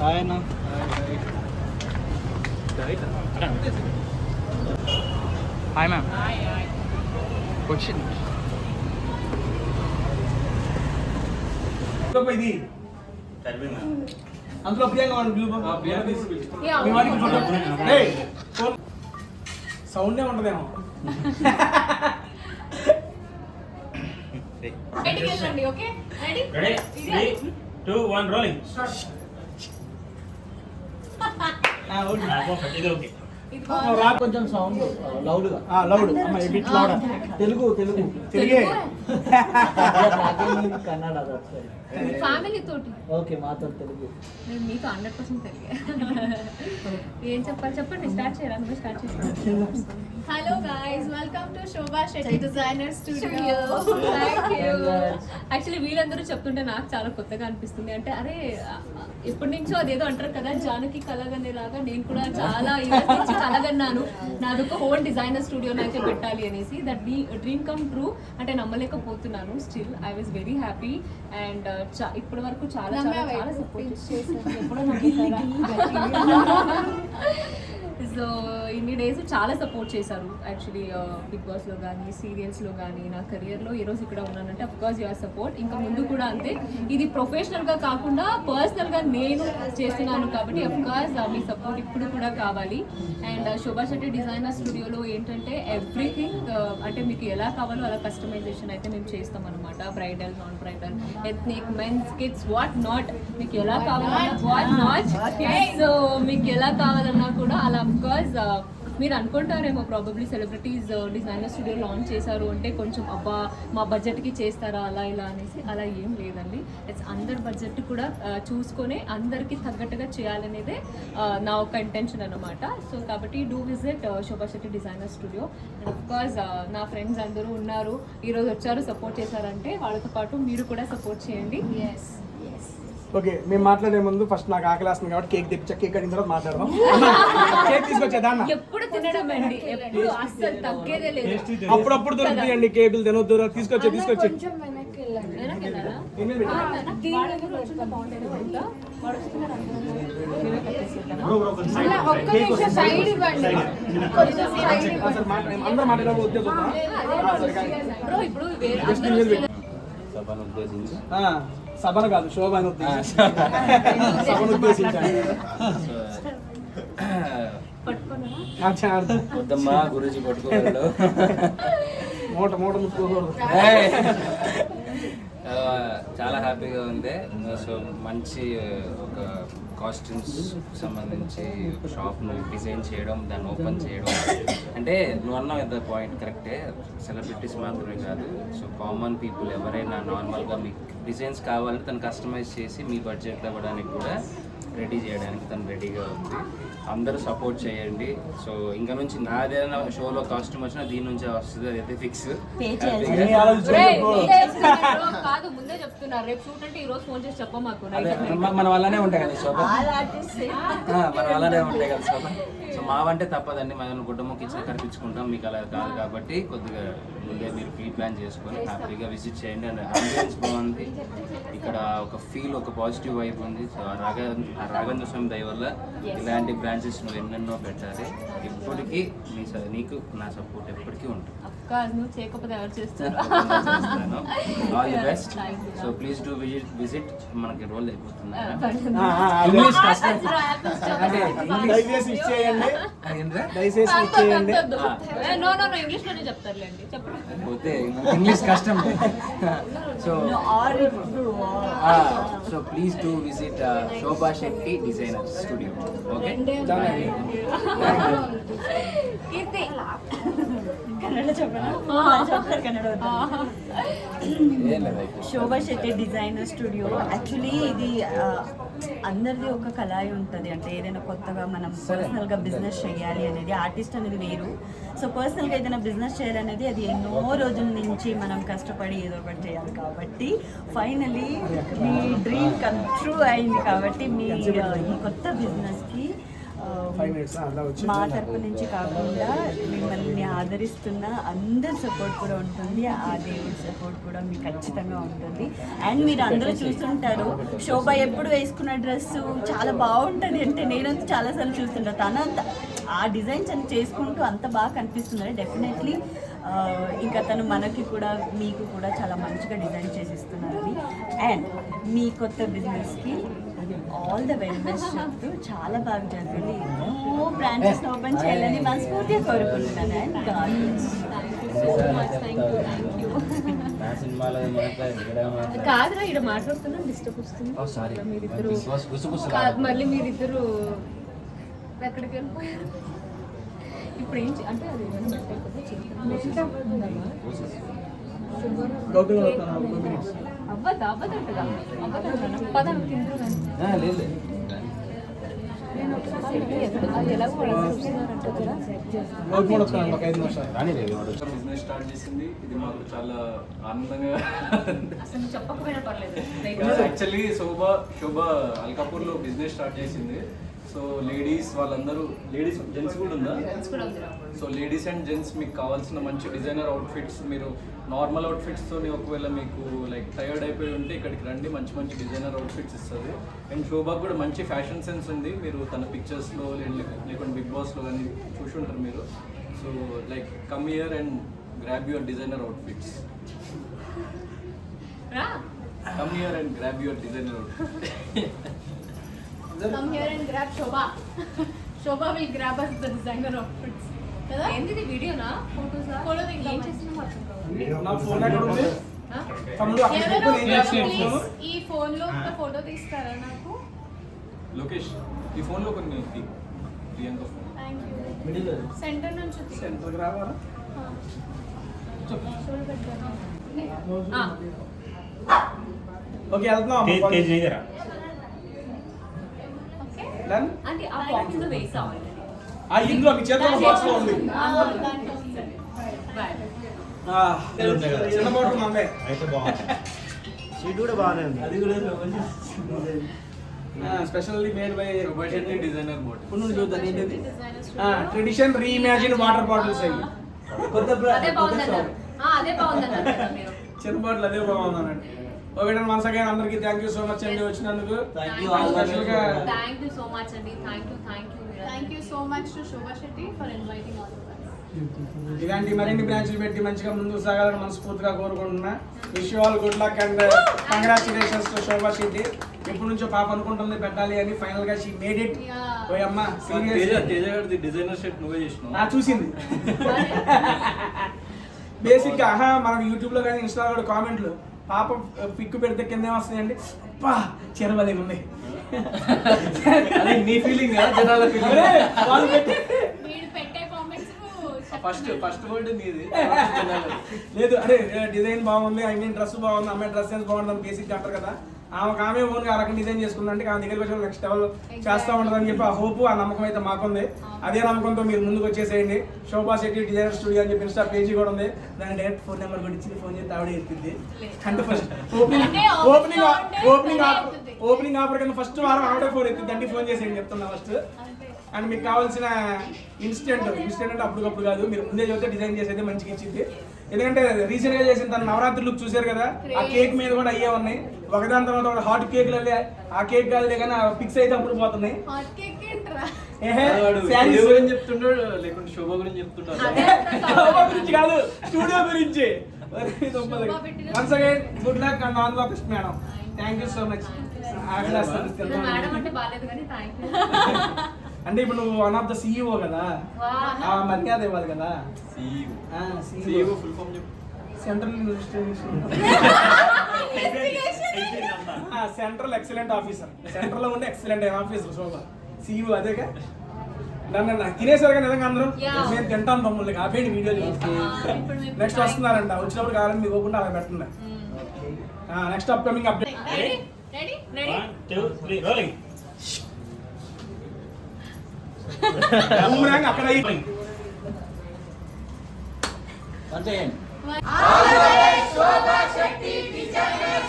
ఆయన hi ma'am వచ్చింది ఇది అందులో ప్రియాంక సౌండే ఉంటదేమో. Ready? 3, 2, 1, rolling. Perfect. ఇది ఓకే. కొంచెం సౌండ్ లౌడ్ లౌడ్ తెలుగు తెలుగే కన్నడ ఫ్యామిలీ తోటి ఓకే మాతో తెలుగు నేను మీకు 100% తెలుగే. ఏం చెప్పండి స్టార్ట్ చేయాలి. నువ్వు స్టార్ట్ చేసి hello guys, welcome to Shobha Shetty designer studio. Actually వీళ్ళందరూ చెప్తుంటే నాకు చాలా కొత్తగా అనిపిస్తుంది. అంటే అరే ఎప్పటి నుంచో అదేదో అంటారు కదా, జానకి కలగనేలాగా నేను కూడా చాలా ఇయర్స్ నుంచి కలగన్నాను. నాది ఒక హోల్ డిజైనర్ స్టూడియోని అయితే పెట్టాలి అనేసి. దట్ డ్రీమ్ కమ్ ట్రూ అంటే నమ్మలేకపోతున్నాను. Still I was very happy and ఇప్పటి వరకు చాలా చాలా సపోర్ట్ చేశాను. ఎప్పుడో సో ఇన్ని డేస్ చాలా సపోర్ట్ చేశారు యాక్చువల్లీ బిగ్ బాస్లో కానీ సీరియల్స్లో కానీ. నా కెరియర్లో ఈరోజు ఇక్కడ ఉన్నానంటే అఫ్కోర్స్ యువర్ సపోర్ట్. ఇంకా ముందు కూడా అంతే. ఇది ప్రొఫెషనల్గా కాకుండా పర్సనల్గా నేను చేస్తున్నాను కాబట్టి అఫ్కోర్స్ మీ సపోర్ట్ ఇప్పుడు కూడా కావాలి. అండ్ శోభా శెట్టి డిజైనర్ స్టూడియోలో ఏంటంటే ఎవ్రీథింగ్ అంటే మీకు ఎలా కావాలో అలా కస్టమైజేషన్ అయితే మేము చేస్తాం అనమాట. Bridal, non bridal, ethnic, men's, kids, what not, మీకు ఎలా కావాలన్నా వాట్ నాట్. సో మీకు ఎలా కావాలన్నా కూడా అలా అఫ్కోర్స్ మీరు అనుకుంటారేమో probably celebrities designer studio launch చేశారు అంటే కొంచెం అబ్బా మా బడ్జెట్కి చేస్తారా అలా ఇలా అనేసి. అలా ఏం లేదండి. ఇట్స్ అందరి బడ్జెట్ కూడా చూసుకొని అందరికీ తగ్గట్టుగా చేయాలనేదే నా ఒక ఇంటెన్షన్ అనమాట. సో కాబట్టి do visit Shobha Shetty designer studio. And of course నా ఫ్రెండ్స్ అందరూ ఉన్నారు, ఈరోజు వచ్చారు, సపోర్ట్ చేశారంటే వాళ్ళతో పాటు మీరు కూడా సపోర్ట్ చేయండి. ఎస్ ఓకే, మేము మాట్లాడే ముందు ఫస్ట్ నాకు ఆకలి వస్తుంది కాబట్టి కేక్ తెప్పించా. కేక్ కడిగిన తర్వాత మాట్లాడదాం. కేక్ తీసుకొచ్చేదా? ఎప్పుడు తినడం అండి, ఎప్పుడు అస్సలు తగ్గేదే లేదు. అప్పుడప్పుడు దొరుకుతాయండి కేకులు, తినొద్దు. తీసుకొచ్చే అందరూ మాట్లాడే ఉద్దేశం సభను కాదు శోభను సభను ఉద్దేశించాను. వద్దమ్మా గురూజీ పట్టుకోగలడు. మూట ముట్టుకోకూడదు. చాలా హ్యాపీగా ఉంది. సో మంచి ఒక కాస్ట్యూమ్స్ సంబంధించి షాప్ను డిజైన్ చేయడం, దాన్ని ఓపెన్ చేయడం అంటే నువ్వు అన్నావు ఇంత పాయింట్ కరెక్టే. సెలబ్రిటీస్ మాత్రమే కాదు, సో కామన్ పీపుల్ ఎవరైనా నార్మల్గా మీకు డిజైన్స్ కావాలంటే తను కస్టమైజ్ చేసి మీ బడ్జెట్లో ఇవ్వడానికి కూడా రెడీ చేయడానికి తను రెడీగా ఉంది. అందరూ సపోర్ట్ చేయండి. సో ఇంకా నుంచి నాదేదైనా షోలో కాస్ట్యూమ్ వచ్చినా దీని నుంచే వస్తుంది, అదైతే ఫిక్స్. కాదు ముందే చెప్తున్నారు, రేపు షూట్ అంటే ఈ రోజు ఫోన్ చేసి చెప్ప మాకు. మన వల్లనే ఉంటాయి కదా శోభ, మన వల్లనే ఉంటాయి కదా శోభ. సో మావంటే తప్పదండి, మనం గుడ్డముఖి ఇచ్చిన కనిపించుకుంటాం. మీకు అలా కాదు కాబట్టి కొద్దిగా ముందే మీరు ప్రీ ప్లాన్ చేసుకొని హ్యాపీగా విజిట్ చేయండి. అండ్ అంబియన్స్ బాగుంది ఇక్కడ, ఒక ఫీల్, ఒక పాజిటివ్ వైబ్ ఉంది. సో ఆ రాఘవేంద్ర స్వామి దయ వల్ల ఇలాంటి బ్రాంచెస్ నువ్వు ఎన్నెన్నో పెట్టాలి. ఎప్పటికీ నీకు నా సపోర్ట్ ఎప్పటికీ ఉంటుంది. నువ్వు చేయకపోతే ఎవరు చేస్తారు? All the best. So please do visit. మనకి రోల్ అయిపోతుంది. దయచేసి ఇచ్చేయండి. పోతే ఇంగ్లీష్ కష్టం. So please do visit Shobha Shetty designer studio. Okay, Shobha Shetty designer studio actually ఇది అందరిది ఒక కళాయి ఉంటుంది. అంటే ఏదైనా కొత్తగా మనం పర్సనల్గా బిజినెస్ చేయాలి అనేది, ఆర్టిస్ట్ అనేది వేరు. సో పర్సనల్గా ఏదైనా బిజినెస్ చేయాలనేది అది ఎన్నో రోజుల నుంచి మనం కష్టపడి ఏదో ఒకటి చేయాలి. కాబట్టి ఫైనలీ మీ డ్రీమ్ కమ్ ట్రూ అయింది. కాబట్టి మీ ఈ కొత్త బిజినెస్కి 5 minutes అలా వచ్చి మా తరపు నుంచి కాకుండా మిమ్మల్ని ఆదరిస్తున్న అందరి సపోర్ట్ కూడా ఉంటుంది, ఆ దేవుడి సపోర్ట్ కూడా మీకు ఖచ్చితంగా ఉంటుంది. అండ్ మీరు అందరూ చూస్తుంటారు శోభ ఎప్పుడు వేసుకున్న డ్రెస్ చాలా బాగుంటుంది అంటే నేనంతా చాలాసార్లు చూస్తుంటాను. తనంత ఆ డిజైన్స్ అని చేసుకుంటూ అంత బాగా కనిపిస్తున్నారు. డెఫినెట్లీ ఇంకా తను మనకి కూడా మీకు కూడా చాలా మంచిగా డిజైన్ చేసిస్తున్నారని. అండ్ మీ కొత్త బిజినెస్కి ఆల్ ద వెరీ బెస్ట్ చెప్తూ చాలా బాగా జరగండి. ఎన్నో బ్రాంచెస్ ఓపెన్ చేయాలని మనస్ఫూర్తిగా కోరుకుంటున్నాను. అండ్ గాడ్ నా సినిమాలో కాదురా ఇక్కడ మాట్లాడుతున్నా డిస్టర్బ్ వస్తుంది. మీరిద్దరు మళ్ళీ మీరిద్దరు ఎక్కడికి వెళ్ళిపోయారు ఇప్పుడు ఏం అంటే అది ఏమైనా అవ్వద్దా అవ్వదంటదా అవ్వదంట పదం తింటారు కానీ లేదు అది ఎలాగో వస్తున్నారంట కదా ఒక 5 నిమిషాలు రాని లేదు బిజినెస్ స్టార్ట్ చేసింది, ఇది మాకు చాలా ఆనందంగా. అసలు చెప్పకపోయినా పర్లేదు యాక్చువల్లీ శోభ అల్కాపూర్లో బిజినెస్ స్టార్ట్ చేసింది. సో లేడీస్ వాళ్ళందరూ, లేడీస్ జెంట్స్ కూడా ఉందా? సో లేడీస్ అండ్ జెంట్స్ మీకు కావాల్సిన మంచి డిజైనర్ అవుట్ఫిట్స్, మీరు నార్మల్ అవుట్ఫిట్స్తో ఒకవేళ మీకు లైక్ టైర్డ్ అయిపోయి ఉంటే ఇక్కడికి రండి, మంచి మంచి డిజైనర్ అవుట్ఫిట్స్ ఇస్తుంది. అండ్ శోభకు కూడా మంచి ఫ్యాషన్ సెన్స్ ఉంది, మీరు తన పిక్చర్స్లో లేకుంటే బిగ్ బాస్లో కానీ చూసి ఉంటారు మీరు. So like come here and grab your designer outfits. Come here and grab your designer outfit. Come here and grab Shobha. Shobha will grab us the designer outfits. కదా ఏంది వీడియోనా ఫోటోసా ఫోటో ఏం చేస్తున్నాం అర్థం కాదు. నా ఫోన్ ఎక్కడ ఉంది తమ్ముడు? అక్కడ ఏం చేస్తున్నావు? ఈ ఫోన్ లో ఒక ఫోటో తీస్తారా నాకు? లోకేష్ ఈ ఫోన్లో కొన్ని Priyanka phone. Thank you. Centre నుంచి తీ. సెంటర్కి రావాలా? ఓకే వెళ్తున్నాం तेज नहीं जरा డన్. అంటే ఆ బాక్స్ లో వేసాం ఆ ఇందులో మీ చేతిలో బాక్స్ లో ఉంది. ఆ, చిన్న బాటిల్ మందే. అయితే బాగుంది సీట్ కూడా బాగానే ఉంది అది కూడా specially made by Shobha Shetty designer board. ఇప్పుడు చూద్దాం ఏంటిది. ట్రెడిషన్ రీఇమాజిన్ వాటర్ బాటిల్స్ అవి కొత్త అదే బాగుందన్నారు. అదే బాగుందన్నారు కదా మీరు. చిన్న బాటిల్ అదే బాగుంది అన్నట్టు. ఓకే వన్స్ అగైన్ అందరికీ థ్యాంక్ యూ సో మచ్ అండి వచ్చినందుకు. Thank you. స్పెషల్గా థ్యాంక్ యూ సో మచ్ అండి. Thank you Thank you so much to Shobha Shetty for inviting all of us. ఇలాంటి మరిన్ని బ్రాంచ్లు పెట్టి మంచిగా ముందుకు సాగాలని మనస్ఫూర్తిగా కోరుకుంటున్నా. Wish you all good luck and congratulations to Shobha Shetty. ఎప్పటి నుంచో పాప అనుకుంటుంది పెట్టాలి అని, ఫైనల్ గా షీ మేడ్ ఇట్. ఓ అమ్మ తేజ గారి డిజైనర్ షర్ట్ నువ్వే చేసినావు. నా చూసింది బేసిక్ గా మనకు యూట్యూబ్ లో కానీ ఇన్స్టాలో కూడా కామెంట్లు పాప పిక్ పెడితే కింద ఏమొస్తాయండి, అప్పా చెరవలే ఉంది. అది నీ ఫీలింగ్ జనాల ఫీలింగ్. వాళ్ళు పెట్టి మీరు పెట్టే కామెంట్స్ ఫస్ట్ వర్డ్ నీది. లేదు అరే డిజైన్ బాగుంది, ఐ మీన్ డ్రెస్ బాగుంది, అమ్మాయి డ్రెస్ సెన్స్ బాగుంది అని బేసిక్ అంటారు కదా. ఆమె ఓన్గా ఆ రకం డిజైన్ చేసుకుందంటే ఆమె దగ్గరికి వచ్చి నెక్స్ట్ లెవెల్ చేస్తూ ఉంటుందని చెప్పి ఆ హోప్, ఆ నమ్మకం అయితే మాకుంది. అదే నమ్మకంతో మీరు ముందుకు వచ్చేసేయండి. శోభా శెట్టి డిజైనర్ స్టూడియో అని చెప్పి ఇన్స్టా పేజీ కూడా ఉంది. దాని డైరెక్ట్ ఫోన్ నెంబర్ కూడా ఇచ్చింది, ఫోన్ చేస్తే ఆవిడే ఎత్తింది. అంటే ఫస్ట్ ఓపెనింగ్ ఆఫర్ కింద ఫస్ట్ వారం ఆవిడే ఫోన్ ఎత్తింది. అంటే ఫోన్ చేసేయండి చెప్తున్నా ఫస్ట్. అండ్ మీకు కావాల్సిన ఇన్స్టెంట్ అంటే అప్పటికప్పుడు కాదు, మీరు ముందే చెప్తే డిజైన్ చేసేది మంచిగా ఇచ్చింది. ఎందుకంటే రీసెంట్ గా చేసిన తన నవరాత్రి లుక్ చూసారు కదా, ఆ కేక్ మీద కూడా అయ్యే ఉన్నాయి. ఒకదాని తర్వాత ఒక హాట్ కేక్లు ఆ కేక్ కాదులే కానీ ఆ పిక్స్ అయితే అప్పుడు పోతున్నాయి. హాట్ కేక్ ఏంట్రా? గురించి చెప్తున్నాడు, లేకుంటే శోభ గురించి చెప్తున్నాడు. గురించి కాదు, స్టూడియో గురించి. Once again good luck and all the best madam. Thank you so much. Madam అంటే బాగాలేదు కానీ థ్యాంక్ యూ. అంటే ఇప్పుడు నువ్వు వన్ ఆఫ్ ద సిఇఓ కదా, ఆ మర్యాద ఇవ్వాలి కదా. CEO ఫుల్ ఫామ్ చెప్పు. Central excellent officer. సెంట్రల్ లో ఉండే ఎక్సలెంట్ ఆఫీసర్ శోభ సిఇఓ. అదేగా నన్ను తినేసారు కదా నిజంగా అందరూ. మేము తింటాం తమ్ముళ్ళకి ఆపేయండి వీడియోలు. నెక్స్ట్ వస్తున్నారంట, వచ్చినప్పుడు కావాలని మీకు ఇవ్వకుండా అలా పెట్టండి. Next upcoming update. Ready 1 2 3 rolling అక్కడ అంతే. All the way, Shobha Shetty Designers